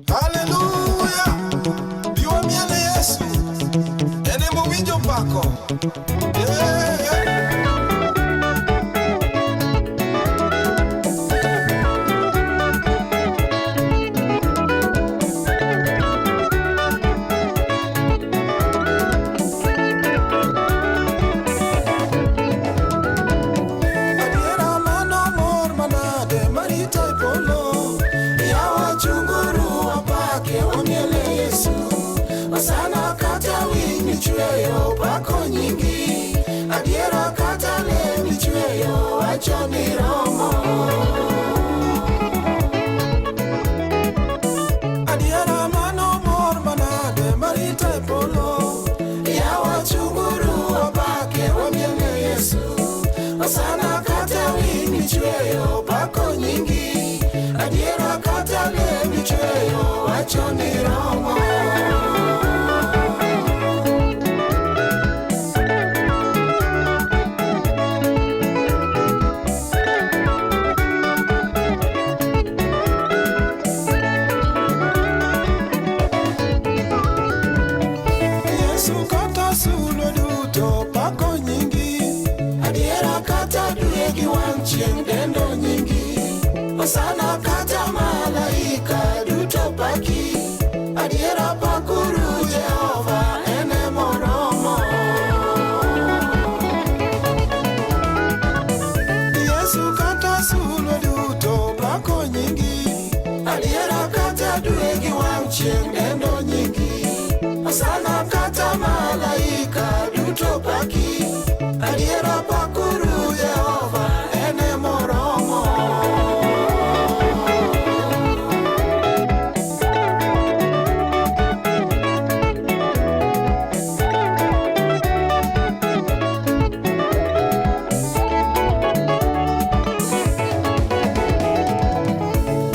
Hallelujah. Biwa miele Yesu. Ene mo winjo pako. Yeah, yeah. Sana kata winyi chweyo pako nyingi, adiera kata lemi chweyo wacho ni romo. Adiera mano mor manade marita e polo, yawa chunguru wapake wamiele Yesu. Sana kata winyi chweyo pako nyingi, adiera kata lemi chweyo wacho ni romo. Dendo nyingi Osana kata malaika duto paki Adiera pakuru Jehova ene moromo. Yesu kata sulo duto pako nyingi Adiera kata duegi wang chien dendo nyingi Osana kata malaika duto paki Adiera pakuru Jehova ene moromo.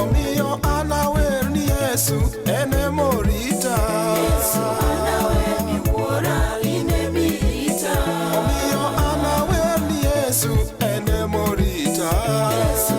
Omiyo anawer ni Yesu ene morita. Yesu anawer ni wuora ine mirita. Omiyo anawer ni Yesu ene morita. Yesu